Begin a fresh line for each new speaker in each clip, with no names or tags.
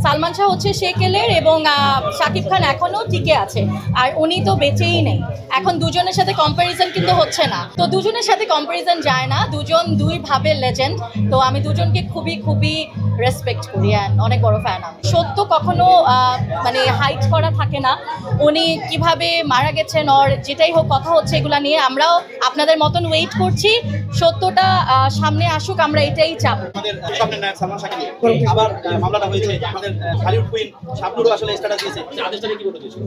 সালমান শাহ হচ্ছে সেকেলের এবং শাকিব খান এখনো টিকে আছে, আর উনি তো বেঁচেই নেই। এখন দুজনের সাথে কম্প্যারিজন কিন্তু হচ্ছে না, তো দুজনের সাথে কম্প্যারিজন যায় না, দুজন দুই ভাবে লেজেন্ড। তো আমি দুজনকে খুবই খুবই রেসপেক্ট করি অ্যান্ড অনেক বড় ফ্যান আমি। সত্য কখনো মানে হাইট করা থাকে না, উনি কিভাবে মারা গেছেন ওর যেটাই হোক কথা হচ্ছে এগুলা নিয়ে আমরাও আপনাদের মতন ওয়েট করছি, সত্যটা সামনে আসুক, আমরা এটাই চাবো।
আমাদের স্বপ্নের নায়ক সালমান শাহকে নিয়ে আবার মামলাটা হয়েছে, আমাদের হলিউড কুইন শাবনূরও আসলে স্ট্যাটাস দিয়েছে, আদেশটা কি বলতে দিয়েছিল?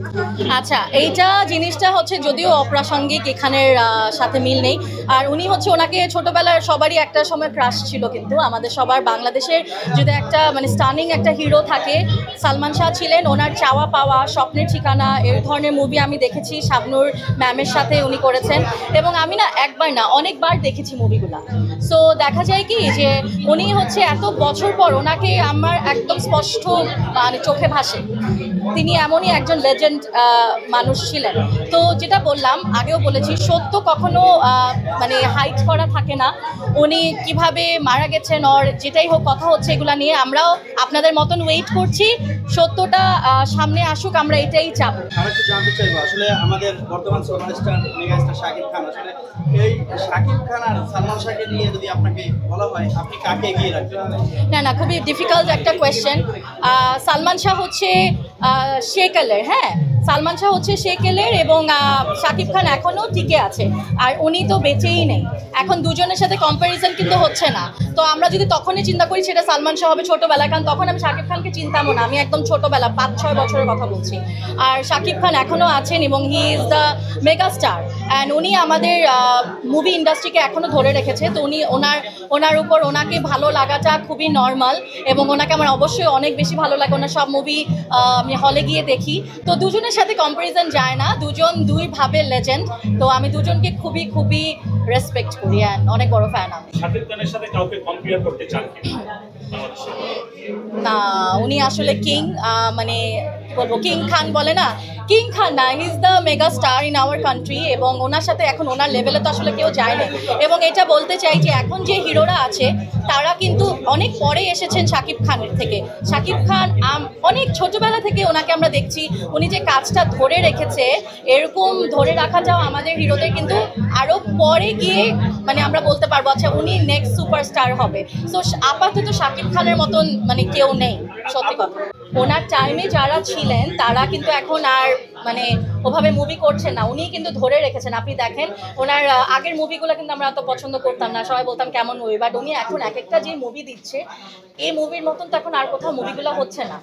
আচ্ছা, এইটা জিনিসটা হচ্ছে যদিও অপ্রাসঙ্গিক, এখানের সাথে মিল নেই। আর উনি হচ্ছে ওনাকে ছোটবেলার সবারই একটা সময় ক্রাশ ছিল, কিন্তু আমাদের সবার বাংলাদেশের যদি একটা মানে স্টানিং একটা হিরো থাকে সালমান শাহ ছিলেন। ওনার চাওয়া পাওয়া, স্বপ্নের ঠিকানা, এই ধরনের মুভি আমি দেখেছি, শাবনূর ম্যামের সাথে উনি করেছেন, এবং আমি না একবার না অনেকবার দেখেছি মুভিগুলো। সো দেখা যায় কি যে উনি হচ্ছে এত বছর পর ওনাকে আমার একদম স্পষ্ট মানে চোখে ভাসে, তিনি এমনই একজন লেজেন্ড মানুষ ছিলেন। তো যেটা বললাম, আগেও বলেছি, সত্য কখনো মানে হাইট করা থাকে না, উনি কিভাবে মারা গেছেন ওর যেটাই হোক কথা হচ্ছে এগুলা নিয়ে আমরাও আপনাদের মতন ওয়েট করছি, সত্যটা সামনে আসুক, আমরা এটাই চাবো।
আমরা একটু জানতে চাইবো আসলে আমাদের বর্তমান সুপারস্টার মেগাস্টার শাকিব খান, আসলে এই শাকিব খান আর সালমান শাহকে নিয়ে যদি আপনাকে বলা হয় আপনি কাকে এগিয়ে রাখবেন?
না, খুবই ডিফিকাল্ট একটা কোয়েশ্চেন। সালমান শাহ হচ্ছে সেকেলের, হ্যাঁ, সালমান শাহ হচ্ছে সেকেলের এবং শাকিব খান এখনও টিকে আছে, আর উনি তো বেঁচেই নেই। এখন দুজনের সাথে কম্প্যারিজন কিন্তু হচ্ছে না, তো আমরা যদি তখনই চিন্তা করি সেটা সালমান শাহ হবে ছোটোবেলায়, কারণ তখন আমি শাকিব খানকে চিনতামও না, আমি একদম ছোটোবেলা 5-6 বছরের কথা বলছি। আর শাকিব খান এখনও আছেন এবং he is the mega star, and উনি আমাদের মুভি ইন্ডাস্ট্রিকে এখনও ধরে রেখেছে। তো উনি ওনার উপর ওনাকে ভালো লাগাটা খুবই নর্মাল, এবং ওনাকে আমার অবশ্যই অনেক বেশি ভালো লাগে, ওনার সব মুভি আমি হলে গিয়ে দেখি। তো দুজনের সাথে কম্প্যারিজন যায় না, দুজন দুই ভাবে লেজেন্ড। তো আমি দুজনকে খুবই খুবই রেসপেক্ট করি অ্যান্ড অনেক বড় ফ্যান আমি।
শাকিব খানের সাথে কাউকে কম্পেয়ার করতে চান কি
না, উনি আসলে কিং, মানে বলবো কিং খান বলে না, কিং খান না, he is the mega star in our country, এবং ওনার সাথে এখন ওনার লেভেলে তো আসলে কেউ যায় না। এবং এটা বলতে চাই যে এখন যে হিরোরা আছে তারা কিন্তু অনেক পরে এসেছেন শাকিব খানের থেকে। শাকিব খান অনেক ছোটবেলা থেকে ওনাকে আমরা দেখছি, উনি যে কাজটা ধরে রেখেছে, এরকম ধরে রাখাটাও আমাদের হিরোদের কিন্তু আরও পরে গিয়ে মানে আমরা বলতে পারবো আচ্ছা উনি নেক্সট সুপারস্টার হবে। সো আপাতত শাকিব খানের মতন মানে কেউ নেই, সত্যি কথা। ওনার টাইমে যারা ছিলেন তারা কিন্তু এখন আর মানে ওভাবে মুভি করছেন না, উনি কিন্তু ধরে রেখেছেন। আপনি দেখেন ওনার আগের মুভিগুলো কিন্তু আমরা অত পছন্দ করতাম না, সবাই বলতাম কেমন মুভি, বাট উনি এখন এক একটা যে মুভি দিচ্ছে, এই মুভির মতন তো এখন আর কোথাও মুভিগুলো হচ্ছে না।